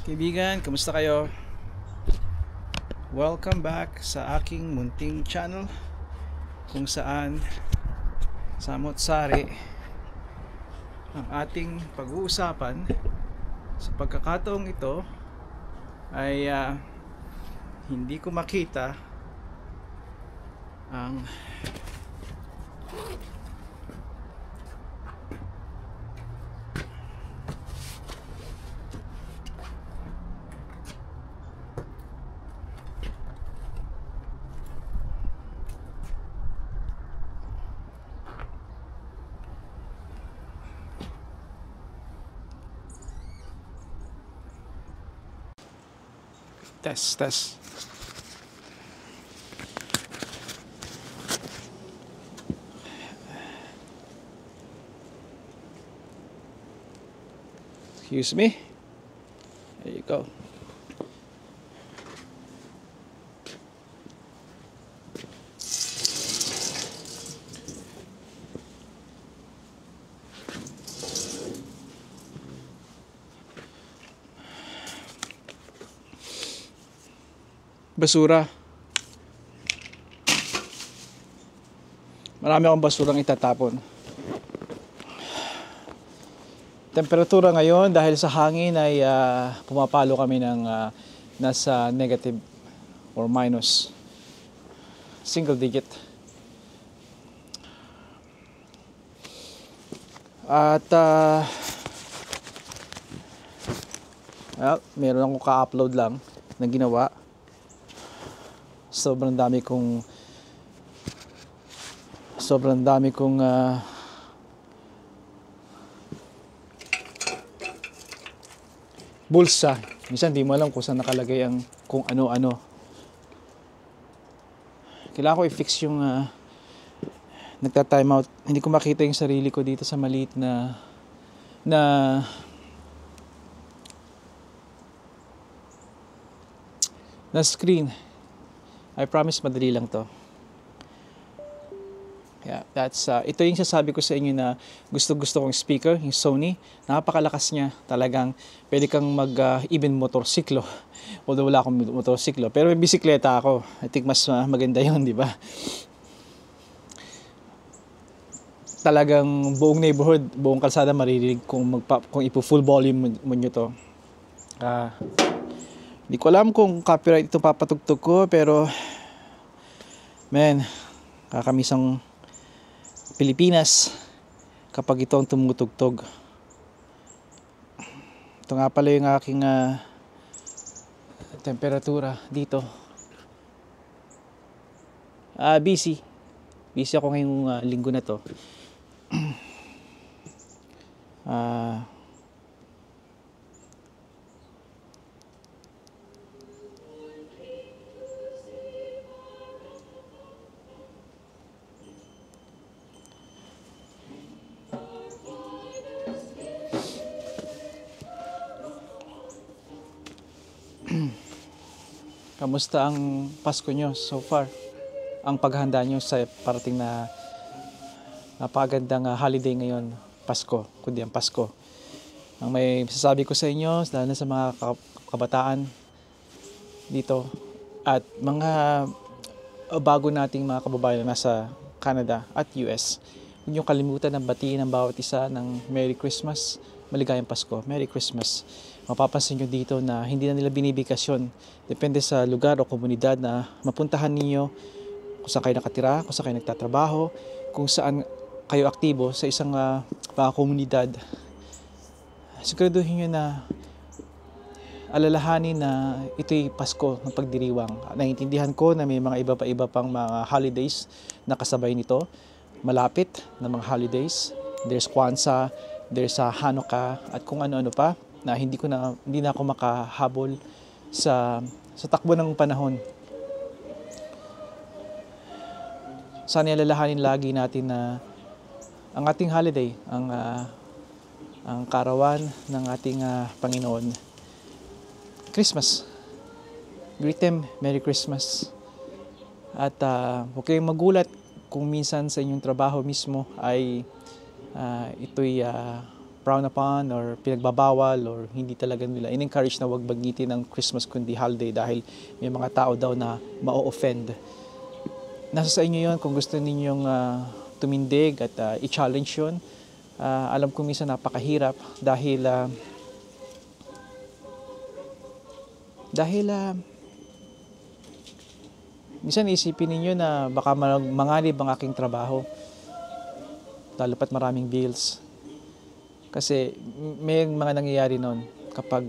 Kaibigan, kamusta kayo? Welcome back sa aking munting channel kung saan samot-sari ang ating pag-uusapan. Sa pagkakataong ito ay hindi ko makita ang test. Excuse me. There you go. Basura. Marami akong basurang itatapon. Temperatura ngayon dahil sa hangin ay pumapalo kami ng nasa negative or minus single digit. At meron akong ka-upload lang na ginawa. Sobrang dami kong bulsa. Minsan di mo alam kung saan nakalagay ang kung ano-ano. Kailangan ko i-fix yung nagta-time out. Hindi ko makita yung sarili ko dito sa maliit na screen. I promise madali lang to. Yeah, ito yung sasabi ko sa inyo na gusto kong speaker, yung Sony. Napakalakas niya. Talagang pwede kang even motorsiklo. Although wala akong motorsiklo. Pero may bisikleta ako. I think mas maganda yun, di ba? Talagang buong neighborhood, buong kalsada maririnig kung ipo-full volume mo nyo to. Hindi ko alam kung copyright ito papatugtog ko, pero kakamisang Pilipinas kapag ito ang tumutugtog. Ito nga pala yung aking temperatura dito. Busy ako ngayong linggo na to. Kamusta ang Pasko nyo so far? Ang paghahanda nyo sa parating na napakagandang holiday ngayon, Pasko, kundi ang Pasko. Ang may sasabi ko sa inyo, lalo na sa mga kabataan dito at mga bago nating mga kababayan na nasa Canada at US, huwag niyong kalimutan ng batiin ng bawat isa ng Merry Christmas, maligayang Pasko, Merry Christmas. Mapapansin nyo dito na hindi na nila binibikasyon. Depende sa lugar o komunidad na mapuntahan ninyo, kung saan kayo nakatira, kung saan kayo nagtatrabaho, kung saan kayo aktibo sa isang komunidad. Siguraduhin nyo na alalahanin na ito'y Pasko ng pagdiriwang. Naiintindihan ko na may mga iba pang mga holidays na kasabay nito. Malapit na mga holidays. There's Kwanzaa, there's Hanukkah, at kung ano-ano pa na hindi na ako makahabol sa takbo ng panahon. Sana alalahanin lagi natin na ang ating holiday, ang karawan ng ating Panginoon. Christmas. Greet them, Merry Christmas. At huwag kayong magulat kung minsan sa inyong trabaho mismo ay ito'y frown upon or pinagbabawal or hindi talaga nila in-encourage na wag banggitin ang Christmas kundi holiday dahil may mga tao daw na ma-offend. Nasa sa inyo yun kung gusto ninyong tumindig at i-challenge yun. Alam ko minsan napakahirap dahil minsan isipin ninyo na baka manganib ang aking trabaho. Lalo pat maraming bills. Kasi may mga nangyayari noon kapag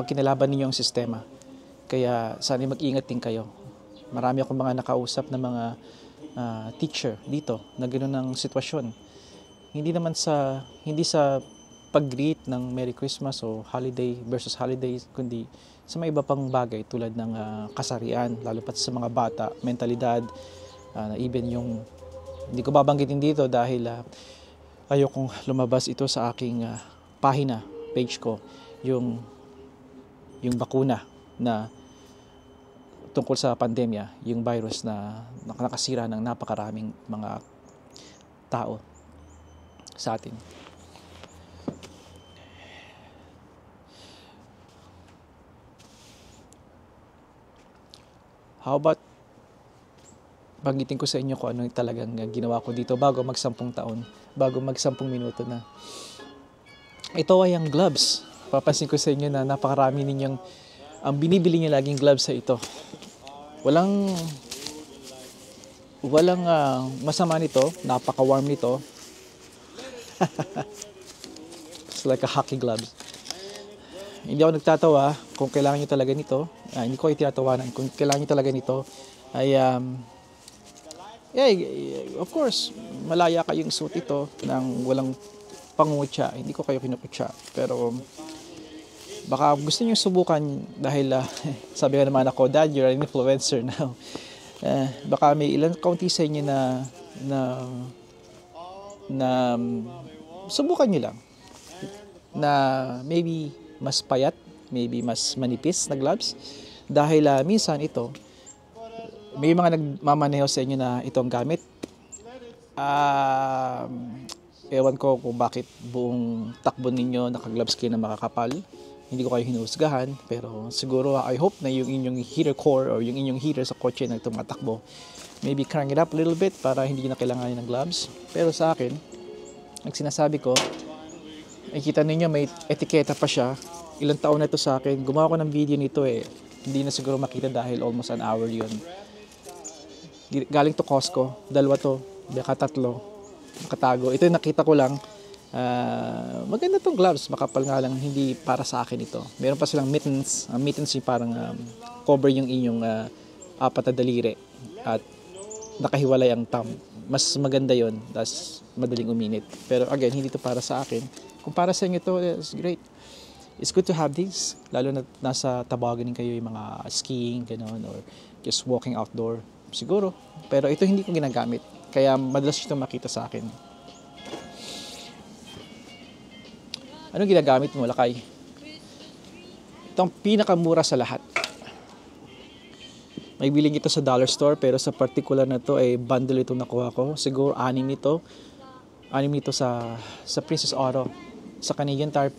kinalaban ninyo ang sistema. Kaya sana mag-ingat din kayo. Marami akong mga nakausap na mga teacher dito na ganoon ang sitwasyon. Hindi sa pag-greet ng Merry Christmas o holiday versus holidays, kundi sa mga iba pang bagay tulad ng kasarian, lalo pat sa mga bata, mentalidad, even yung, hindi ko babanggitin dito dahil ayokong lumabas ito sa aking page ko, yung bakuna na tungkol sa pandemya, yung virus na nakasira ng napakaraming mga tao sa atin. How about banggitin ko sa inyo kung ano talagang ginawa ko dito bago mag-10 taon, bago mag-10 minuto na. Ito ay ang gloves. Papansin ko sa inyo na napakarami ninyong ang binibili niyo laging gloves sa ito. Walang masama nito, napaka-warm nito. It's like a hockey gloves. Hindi ako nagtatawa kung kailangan niyo talaga nito. Hindi ko itinatawanan. Kung kailangan niyo talaga nito ay of course, malaya kayong suot ito ng walang pangutya. Hindi ko kayo kinukutya. Pero baka gusto niyo subukan dahil sabi nga naman ako, Dad, you're an influencer now. Baka may ilang kaunti sa inyo na subukan niyo lang. Na maybe mas payat, maybe mas manipis na gloves. Dahil minsan ito, may mga nagmamaneho sa inyo na itong gamit. Ewan ko kung bakit buong takbo ninyo naka-gloves kayo na makakapal. Hindi ko kayo hinuhusgahan, pero siguro I hope na yung inyong heater core or yung inyong heater sa kotse na tumatakbo, maybe crank it up a little bit para hindi na kailangan ng gloves. Pero sa akin, ang sinasabi ko, nakikita ninyo may etiketa pa siya. Ilang taon na ito sa akin. Gumawa ko ng video nito Hindi na siguro makita dahil almost an hour yun. Galing to Costco. 2 to. Baka 3. Nakatago. Ito yung nakita ko lang. Maganda tong gloves. Makapal nga lang. Hindi para sa akin ito. Meron pa silang mittens. Ang mittens yung parang cover yung inyong 4 na daliri. At nakahiwalay ang thumb. Mas maganda yon. Tapos madaling uminit. Pero again, hindi to para sa akin. Kung para sa inyo ito, it's great. It's good to have these. Lalo na nasa Tabagan kayo yung mga skiing, gano'n, or just walking outdoor. Siguro. Pero ito hindi ko ginagamit. Kaya madalas ito makita sa akin. Anong ginagamit mo, Lakay? Itong pinakamura sa lahat. May biling ito sa dollar store, pero sa particular na to ay bundle itong nakuha ko. Siguro 6 nito. 6 nito sa Princess Auto. Sa Canadian Tire,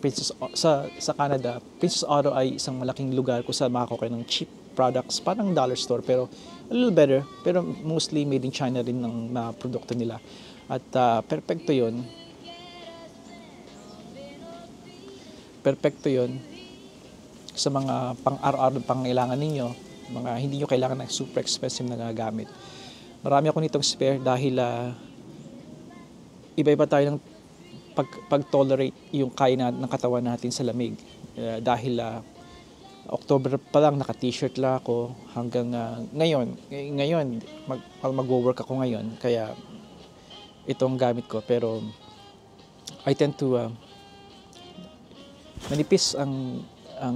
sa Canada, Princess Auto ay isang malaking lugar kung saan makakuha ng cheap products, parang dollar store, pero a little better, pero mostly made in China rin ng mga produkto nila. At perfecto yun. Perfecto yun sa mga pang-araw-araw pangailangan ninyo, mga hindi nyo kailangan ng super expensive na gagamit. Marami ako nitong spare dahil iba-iba tayo ng pag-tolerate yung kaya ng katawan natin sa lamig. Dahil October pa lang naka-t-shirt lang ako hanggang ngayon mag-work ako ngayon, kaya itong gamit ko. Pero I tend to manipis ang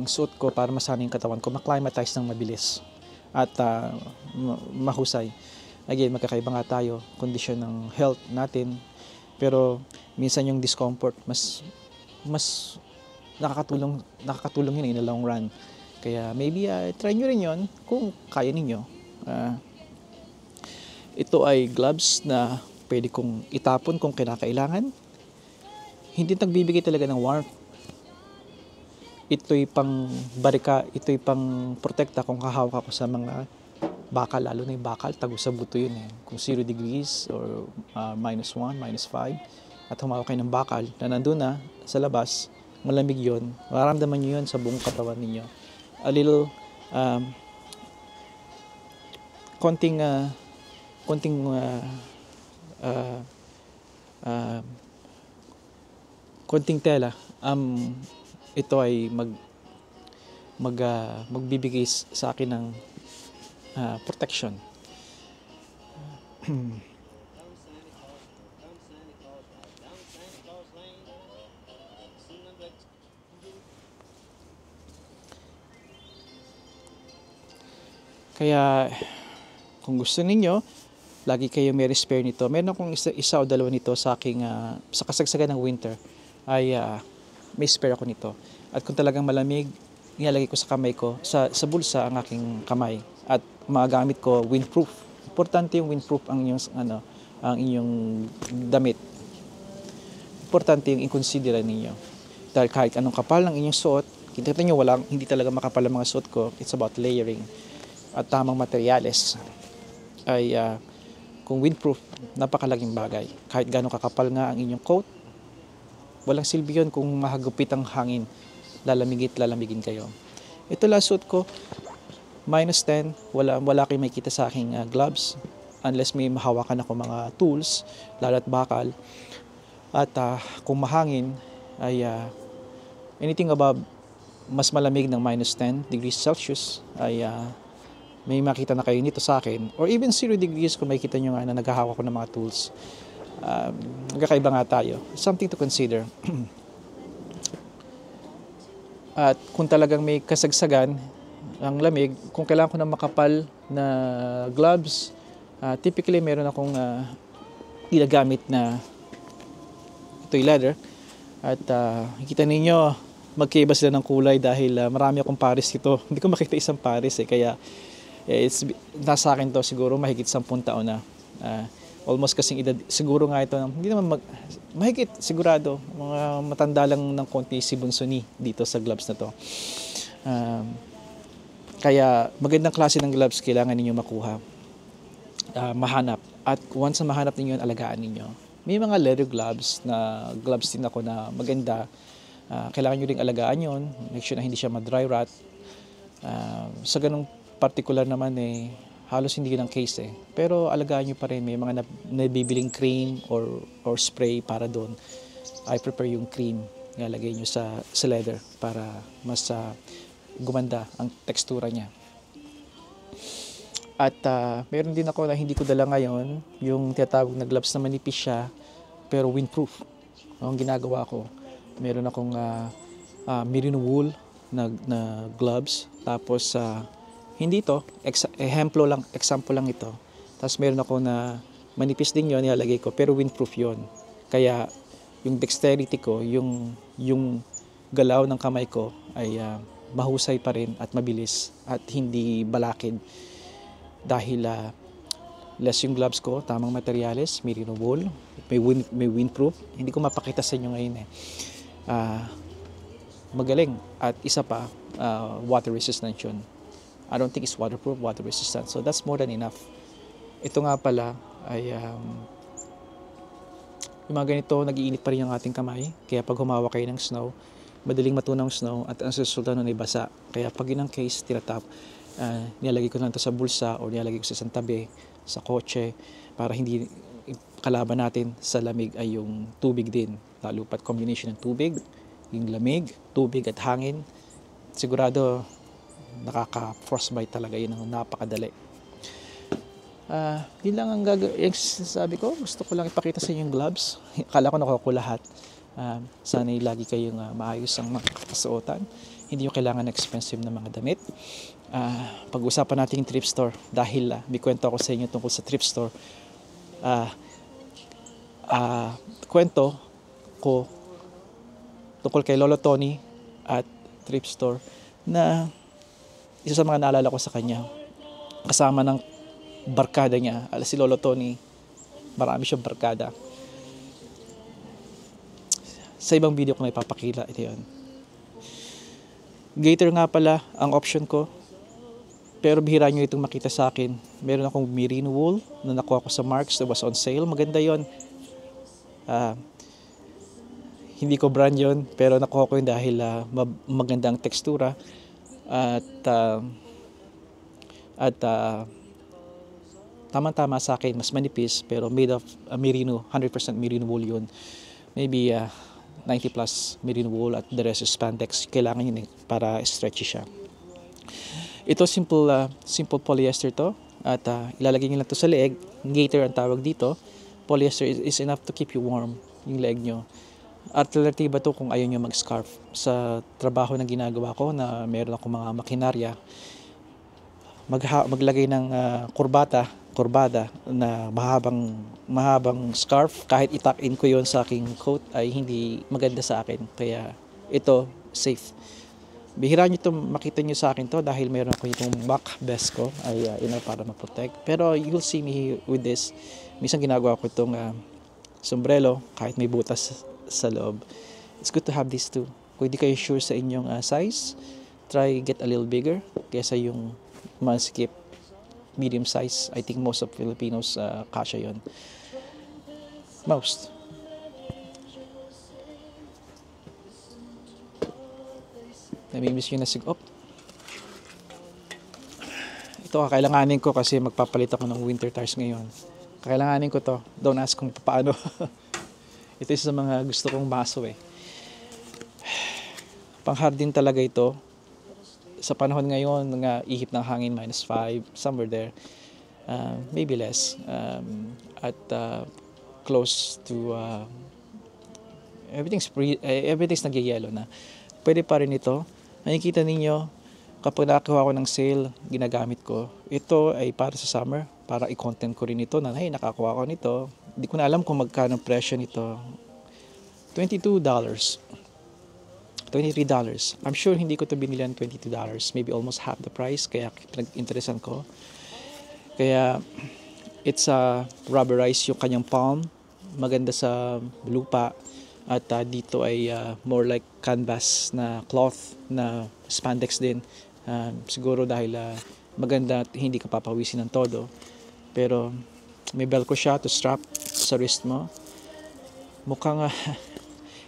suot ko para masanay yung katawan ko, ma-climatize ng mabilis at mahusay. Again, magkakaiba nga tayo, kondisyon ng health natin, pero minsan yung discomfort mas nakakatulong yun in the long run. Kaya maybe try nyo rin yun kung kaya ninyo. Ito ay gloves na pwede kong itapon kung kinakailangan. Hindi nagbibigay talaga ng warmth. Ito'y pang barika, ito'y pang protekta kung hahawak ako sa mga bakal, lalo na yung bakal, tago sa buto yun eh. Kung 0 degrees or -1, -5, at humawak kayo ng bakal na nandun na sa labas, malamig yun, mararamdaman nyo yun sa buong katawan ninyo. A little, konting tela, ito ay magbibigay sa akin ng protection. Kaya kung gusto ninyo, lagi kayo may spare nito. Meron akong isa o dalawa nito sa aking sa kasagsagan ng winter ay may spare ako nito. At kung talagang malamig, nilalagay ko sa kamay ko, sa bulsa ang aking kamay. At magamit ko windproof. Importante yung windproof ang inyong damit. Importante yung i-consider ninyo. Dahil kahit anong kapal ng inyong suot, kita niyo hindi talaga makapal ang mga suot ko. It's about layering at tamang materyales. Ay kung windproof, napakalaking bagay. Kahit gano'ng kakapal nga ang inyong coat, walang silbi yun kung mahagupit ang hangin. Lalamigin kayo. Ito lang suot ko, -10, wala kayong makikita sa aking gloves unless may mahawakan ako mga tools, lalo at bakal. At kung mahangin ay anything above mas malamig ng -10 degrees Celsius ay may makita na kayo nito sa akin, or even 0 degrees kung makikita nyo nga na naghahawak ko ng mga tools. Magkakaiba nga tayo. Something to consider. At kung talagang may kasagsagan ang lamig, kung kailangan ko ng makapal na gloves, typically meron akong ginagamit na ito'y leather. At nakikita ninyo, magkaiba sila ng kulay dahil marami akong pares ito. Hindi ko makita isang pares kaya nasa akin to siguro mahigit 10 taon na. Almost kasing edad. Siguro nga ito, hindi naman mahigit sigurado. Mga matanda lang ng konti si Bunsoni dito sa gloves na to. Kaya magandang klase ng gloves kailangan ninyo makuha. Mahanap. At once na mahanap ninyo, alagaan ninyo. May mga leather gloves din ako na maganda. Kailangan nyo ring alagaan yun. Make sure na hindi siya ma-dry rot. Sa ganung particular naman halos hindi yun ang case Pero alagaan nyo pa rin. May mga nabibiling cream or spray para doon. I prepare yung cream. Ilalagay nyo sa leather para mas gumanda ang tekstura niya. At meron din ako na hindi ko dala ngayon, yung tinatawag na gloves na manipis siya, pero windproof. Ang ginagawa ko, meron akong merino wool na gloves, tapos hindi ito, example lang ito. Tapos meron ako na manipis din yun, nilalagay ko, pero windproof yun. Kaya yung dexterity ko, yung galaw ng kamay ko ay mahusay pa rin at mabilis at hindi balakid. Dahil less yung gloves ko, tamang materyales, merino wool, may windproof. Hindi ko mapakita sa inyo ngayon magaling. At isa pa, water resistant yun. I don't think it's waterproof, water resistant. So that's more than enough. Ito nga pala ay yung mga ganito, nag-iinit pa rin ang ating kamay. Kaya pag humawak kayo ng snow, madaling matunaw ang snow at ang resulta nun ay basa. Kaya pag yun ang case, tinatap, nilalagay ko na ito sa bulsa o nilalagay ko sa isang tabi, sa kotse, para hindi kalaban natin sa lamig ay yung tubig din. Lalo pat combination ng tubig, yung lamig, tubig at hangin. Sigurado nakaka-frostbite talaga, yun ang napakadali. Yun lang ang sabi ko, gusto ko lang ipakita sa inyo yung gloves. Akala ko nakuha ko lahat. Sana'y lagi kayong maayos ang mga kasuotan. Hindi nyo kailangan expensive na mga damit. Pag-usapan natin yung thrift store dahil may kwento ako sa inyo tungkol sa thrift store. Kwento ko tungkol kay Lolo Tony at thrift store na isa sa mga naalala ko sa kanya, kasama ng barkada niya, si Lolo Tony, Marami siyang barkada. Sa ibang video ko na ipapakita, ito yun. Gator nga pala ang option ko. Pero bihira nyo itong makita sa akin. Meron akong merino wool na nakuha ko sa Marks that was on sale. Maganda yon. Hindi ko brand yon, pero nakuha ko yun dahil magandang tekstura. At tama-tama sa akin, mas manipis, pero made of merino, 100% merino wool yun. Maybe 90 plus merino wool at the rest is spandex. Kailangan yun para stretchy siya. Ito simple polyester to, at ilalagay nyo lang to sa leeg. Gator ang tawag dito. Polyester is enough to keep you warm, yung leeg nyo. Alternatiba to kung ayaw nyo mag-scarf. Sa trabaho na ginagawa ko na meron akong mga makinarya, maglagay ng kurbada na mahabang scarf, kahit ituck in ko yon sa aking coat, ay hindi maganda sa akin. Kaya ito, safe. Bihira nyo ito, makita nyo sa akin to dahil meron ako itong back vest ko ay para ma-protect. Pero you'll see me with this. Minsan ginagawa ko itong sombrero kahit may butas sa loob. It's good to have these too. Kung hindi kayo sure sa inyong size, try get a little bigger kaysa yung skip medium size. I think most of Filipinos kasya yon. Most. Namimiss yun na ito kakailanganin ko kasi magpapalit ako ng winter tires ngayon. Kakailanganin ko to. Don't ask kung paano. Ito isa sa mga gusto kong baso Pang-hard din talaga ito. Sa panahon ngayon, nga ihip ng hangin, -5, somewhere there. Maybe less. At close to everything's nagyayelo na. Pwede pa rin ito. Nakikita ninyo, kapag nakakuha ko ng sale, ginagamit ko. Ito ay para sa summer, para i-content ko rin ito na, hey, nakakuha ko nito. Hindi ko na alam kung magkano presyo nito. $22. $23. I'm sure hindi ko ito binili ng $22. Maybe almost half the price, kaya pinag-interesan ko. Kaya, it's rubberized yung kanyang palm. Maganda sa lupa. At dito ay more like canvas na cloth na spandex din. Siguro dahil maganda at hindi ka papawisin ng todo. Pero may velcro siya to strap sa wrist mo. Mukhang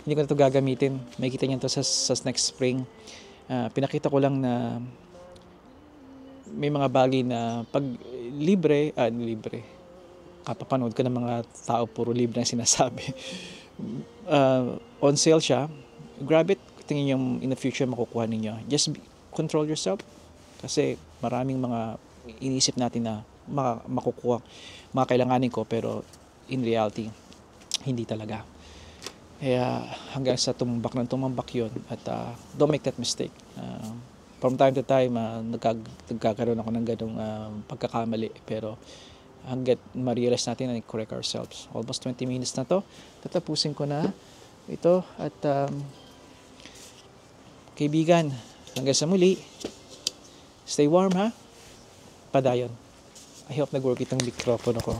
hindi ko na ito gagamitin. Makikita niyo ito sa next spring. Pinakita ko lang na may mga bagay na pag libre, kapapanood ka ng mga tao puro libre ang sinasabi. On sale siya, grab it. Tingin yung in the future makukuha ninyo. Just control yourself kasi maraming mga inisip natin na makukuha, kailanganin ko, pero in reality hindi talaga. Kaya hanggang sa tumambak yun, at don't make that mistake. From time to time nagkakaroon ako ng ganong pagkakamali, pero hanggat ma-realize natin na correct ourselves. Almost 20 minutes na to. Tatapusin ko na ito. At kaibigan, hanggang sa muli, stay warm ha. Padayon. I hope nag-work itong mikropono ko.